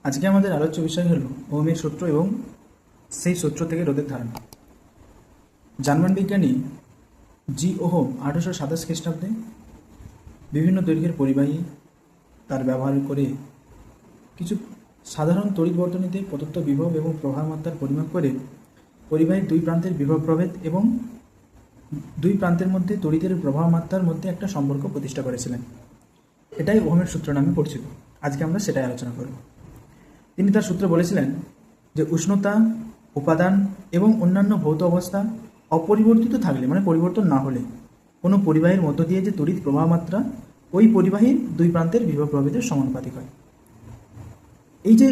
আজকে আমাদের আলোচ্য বিষয় হলো ওহমের সূত্র এবং সেই সূত্র থেকে রোধের ধারণা। জার্মান বিজ্ঞানী জি ওহম 1827 খ্রিস্টাব্দে বিভিন্ন দৈর্ঘ্যের পরিবাহী তার ব্যবহার করে কিছু সাধারণ তড়িৎ বর্তনীতে প্রদত্ত বিভব এবং প্রবাহ মাত্রার পরিমাপ করে পরিবাহীর দুই প্রান্তের বিভব প্রভেদ এবং দুই প্রান্তের মধ্যে তড়িতের প্রবাহ মাত্রার মধ্যে একটা সম্পর্ক প্রতিষ্ঠা করেছিলেন। এটাই ওহমের সূত্র নামে পরিচিত। আজকে আমরা সেটাই আলোচনা করব। তিনি তার সূত্রে বলেছিলেন যে উষ্ণতা, উপাদান এবং অন্যান্য ভৌত অবস্থা অপরিবর্তিত থাকলে, মানে পরিবর্তন না হলে, কোনো পরিবাহীর মধ্য দিয়ে যে তড়িৎ প্রবাহ মাত্রা ওই পরিবাহীর দুই প্রান্তের বিভব প্রভেদের সমানুপাতিক হয়। এই যে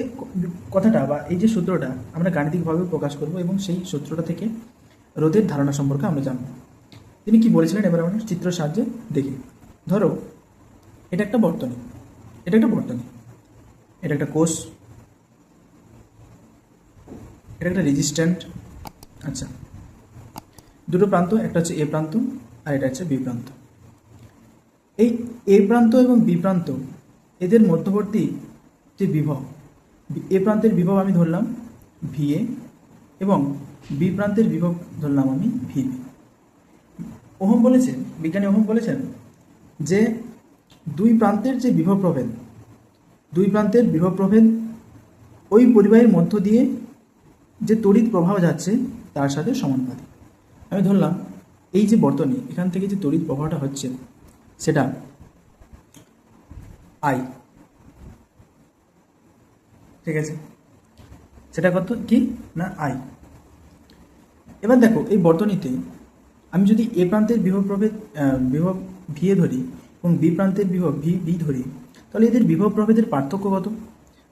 কথাটা বা এই যে সূত্রটা আমরা গাণিতিকভাবে প্রকাশ করব এবং সেই সূত্রটা থেকে রোধের ধারণা সম্পর্কে আমরা জানব। তিনি কি বলেছিলেন এবার আমরা চিত্র সাহায্যে দেখি। ধরো এটা একটা বর্তনী, এটা একটা কোষ, এটা একটা রেজিস্ট্যান্ট। আচ্ছা, দুটো প্রান্ত, একটা হচ্ছে এ প্রান্ত আর এটা হচ্ছে বি প্রান্ত। এই এ প্রান্ত এবং বি প্রান্ত এদের মধ্যবর্তী যে বিভব, এ প্রান্তের বিভব আমি ধরলাম ভিএ এবং বি প্রান্তের বিভব ধরলাম আমি ভিবি। বিজ্ঞানী ওহম বলেছেন যে দুই প্রান্তের যে বিভব প্রভেদ, ওই পরিবাহীর মধ্য দিয়ে যে তড়িৎ প্রবাহ যাচ্ছে তার সাথে সমানুপাতিক। আমি ধরলাম এই যে বর্তনী, এখান থেকে যে তড়িৎ প্রবাহটা হচ্ছে সেটা আই, ঠিক আছে, সেটা কত কি না আই। এবার দেখো এই বর্তনীতে আমি যদি এ প্রান্তের বিভব ভিএ ধরি এবং বি প্রান্তের বিভব বি ধরি, তাহলে এদের বিভব প্রভেদের পার্থক্য কত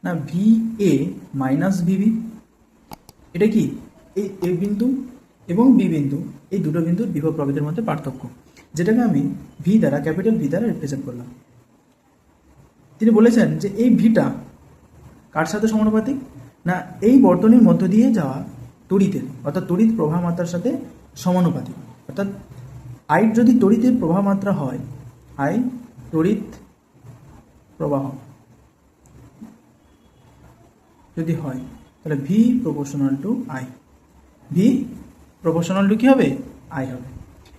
না ভি এ মাইনাস ভিবি। এটা কি এই এ বিন্দু এবং বি বিন্দু, এই দুটো বিন্দুর বিভব প্রভেদের মধ্যে পার্থক্য, যেটাকে আমি ভি দ্বারা, ক্যাপিটাল ভি দ্বারা রিপ্রেজেন্ট করলাম। তিনি বলেছেন যে এই ভিটা কার সাথে সমানুপাতিক না এই বর্তনীর মধ্য দিয়ে যাওয়া তড়িতের, অর্থাৎ তড়িৎ প্রবাহ মাত্রার সাথে সমানুপাতিক। অর্থাৎ আই যদি তড়িতের প্রবাহ মাত্রা হয়, আই তড়িৎ প্রবাহ যদি হয়, তাহলে V proportional to I, V proportional to কি হবে আই হবে।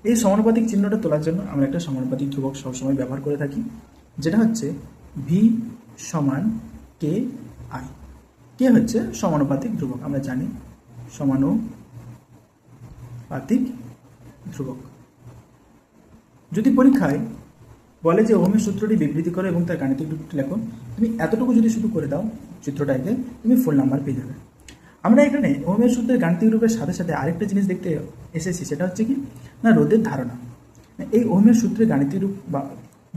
এই সমানুপাতিক চিহ্নটা তোলার জন্য আমরা একটা সমানুপাতিক ধ্রুবক সবসময় ব্যবহার করে থাকি, যেটা হচ্ছে ভি সমান কে আই। কে হচ্ছে সমানুপাতিক ধ্রুবক, আমরা জানি সমানুপাতিক ধ্রুবক। যদি পরীক্ষায় বলে যে ওহমের সূত্রটি বিবৃতি করো এবং তার গাণিতিক রূপটি লেখো, তুমি এতটুকু যদি শুধু করে দাও চিত্রটাকে, তুমি ফুল নাম্বার পেয়ে যাবে। আমরা এখানে ওহমের সূত্রের গাণিতিক রূপের সাথে সাথে আরেকটা জিনিস দেখতে এসেছি, সেটা হচ্ছে কি না রোধের ধারণা। এই ওহমের সূত্রের গাণিতিক রূপ বা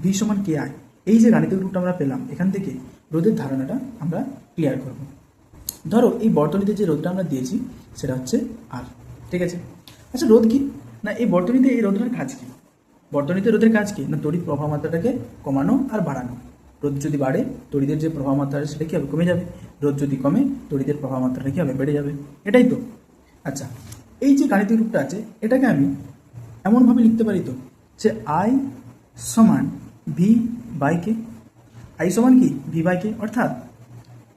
ভি সমান কে আই, এই যে গাণিতিক রূপটা আমরা পেলাম, এখান থেকে রোধের ধারণাটা আমরা ক্লিয়ার করব। ধরো এই বর্তনীতে যে রোধটা আমরা দিয়েছি সেটা হচ্ছে আর, ঠিক আছে। আচ্ছা, রোধ কি না এই বর্তনীতে এই রোধটার কাজ কি? বর্তনীতে রোধের কাজ কি না তড়িৎ প্রবাহ মাত্রাটাকে কমানো আর বাড়ানো। রোধ যদি বাড়ে তড়িতের যে প্রবাহ মাত্রা সেটা কি হবে কমে যাবে, রোধ যদি কমে তড়িতের প্রবাহ মাত্রাটা কি হবে বেড়ে যাবে, এটাই তো। আচ্ছা, এই যে গাণিতিক রূপটা আছে এটাকে আমি এমনভাবে লিখতে পারি তো যে আই সমান ভি বাই কে, আই সমান কি ভি বাই কে, অর্থাৎ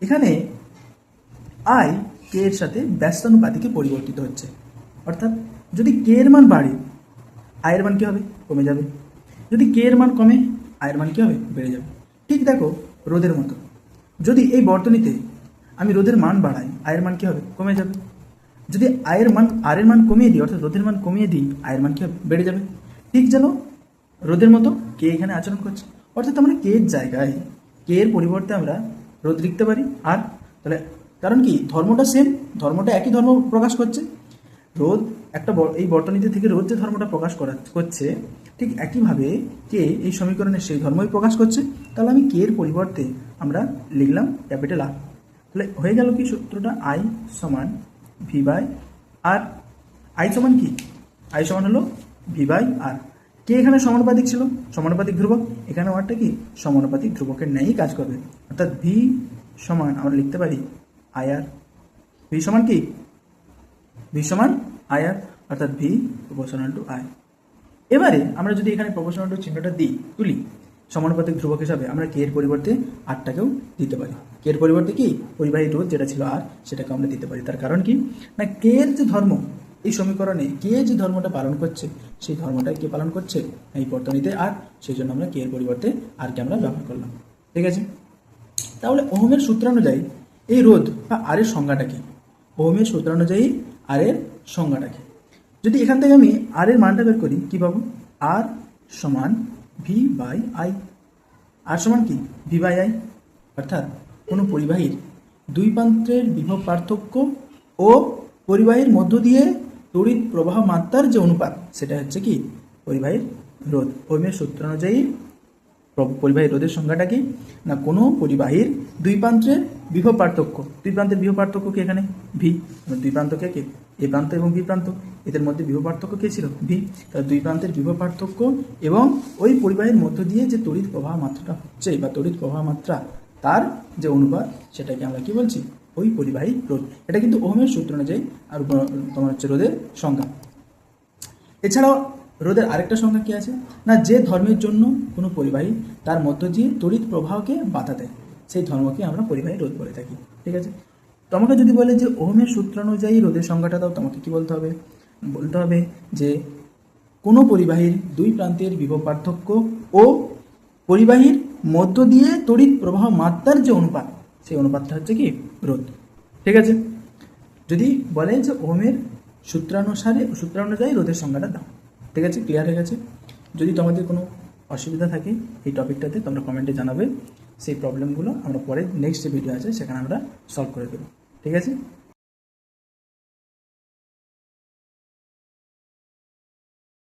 এখানে আই কে এর সাথে ব্যস্তানুপাতিকে পরিবর্তিত হচ্ছে। অর্থাৎ যদি কে এর মান বাড়ে আয়ের মান কী হবে কমে যাবে, যদি কে এর মান কমে আয়ের মান কী হবে বেড়ে যাবে। ঠিক দেখো রোধের মতো, যদি এই বর্তনীতে আমি রোধের মান বাড়াই আয়ের মান কী হবে কমে যাবে, যদি আয়ের মান আর এর মান কমিয়ে দিই, অর্থাৎ রোধের মান কমিয়ে দিই, আয়ের মান কী হবে বেড়ে যাবে। ঠিক যেন রোধের মতো কে এখানে আচরণ করছে, অর্থাৎ আমরা কে এর জায়গায় কে এর পরিবর্তে আমরা রোধ লিখতে পারি আর। তাহলে কারণ কি ধর্মটা সেম, ধর্মটা একই ধর্ম প্রকাশ করছে। রোধ একটা এই বর্তনীতে থেকে রোধ যে ধর্মটা প্রকাশ করছে, ঠিক একইভাবে কে এই সমীকরণের সেই ধর্মই প্রকাশ করছে। তাহলে আমি কে এর পরিবর্তে আমরা লিখলাম ক্যাপিটাল আর। তাহলে হয়ে গেল কি সূত্রটা আই সমান ভি বাই আর। আই সমান কি আই সমান হলো ভি বাই আর। কে এখানে সমানুপাতিক ছিল, সমানুপাতিক ধ্রুবক, এখানে আরটা কি সমানুপাতিক ধ্রুবকের ন্যায়ই কাজ করবে। অর্থাৎ ভি সমান আমরা লিখতে পারি আই আর। ভি সমান কি ভি সমান আই আর, অর্থাৎ ভি প্রপোর্শনাল টু আই। এবারে আমরা যদি এখানে প্রপোর্শনাল টু চিহ্নটা তুলি, সমানুপাতিক ধ্রুবক হিসাবে আমরা কে এর পরিবর্তে আরটাকেও দিতে পারি। কে এর পরিবর্তে কি পরিবাহী রোধ যেটা ছিল আর, সেটাকে আমরা দিতে পারি। তার কারণ কি না, কে এর যে ধর্ম এই সমীকরণে কে যে ধর্মটা পালন করছে সেই ধর্মটাই কে পালন করছে এই বর্তনীতে আর, সেই জন্য আমরা কে এর পরিবর্তে আরকে আমরা ব্যবহার করলাম। ঠিক আছে, তাহলে ওহমের সূত্রানুযায়ী এই রোধ বা আর এর সংজ্ঞাটা কি? ওহমের সূত্রানুযায়ী আর এর সংজ্ঞাটা কি? যদি এখান থেকে আমি আর এর মানটা বের করি, কি পাবো? আর সমান ভি বাই আই। আর সমান কি? V by I. অর্থাৎ কোনো পরিবাহীর দুই প্রান্তের বিভব পার্থক্য ও পরিবাহীর মধ্য দিয়ে তড়িৎ প্রবাহ মাত্রার যে অনুপাত, সেটা হচ্ছে কি পরিবাহীর রোধ। ওহমের সূত্রানুযায়ী পরিবাহী রোধের সংজ্ঞাটা কি না, কোনো পরিবাহীর দুই প্রান্তের বিভব পার্থক্য, দুই প্রান্তের বিভব পার্থক্য কি এখানে ভি, দুই প্রান্তকে কে এ প্রান্ত এবং বি প্রান্ত, এদের মধ্যে বিভব পার্থক্য কে ছিল ভি। তাহলে দুই প্রান্তের বিভব পার্থক্য এবং ওই পরিবাহীর মধ্য দিয়ে যে তড়িৎ প্রবাহ মাত্রাটা হচ্ছে বা তড়িৎ প্রবাহ মাত্রা তার যে অনুপাত, সেটাকে আমরা কি বলছি ওই পরিবাহী রোধ। এটা কিন্তু ওহমের সূত্র অনুযায়ী আর তোমার হচ্ছে রোধের সংজ্ঞা। এছাড়াও রোধের আরেকটা সংজ্ঞা কি আছে না, যে ধর্মের জন্য কোনো পরিবাহী তার মধ্য দিয়ে তড়িৎ প্রবাহকে বাধা দেয় সেই ধর্মকে আমরা পরিবাহী রোধ বলে থাকি। ঠিক আছে, তোমাকে যদি বলে যে ওহমের সূত্রানুযায়ী রোধের সংজ্ঞাটা দাও, তোমাকে কি বলতে হবে? বলতে হবে যে কোনো পরিবাহীর দুই প্রান্তের বিভব পার্থক্য ও পরিবাহীর মধ্য দিয়ে তড়িৎ প্রবাহ মাত্রার যে অনুপাত, সেই অনুপাতটা হচ্ছে কি রোধ। ঠিক আছে, যদি বলে যে ওহমের সূত্রানুযায়ী রোধের সংজ্ঞাটা দাও। ঠিক আছে, ক্লিয়ার হয়ে গেছে? যদি তোমাদের কোনো অসুবিধা থাকে এই টপিকটাতে তোমরা কমেন্টে জানাবে, সেই প্রবলেমগুলো আমরা পরে নেক্সট যে ভিডিও আছে সেখানে আমরা সলভ করে দেবো। ঠিক আছে।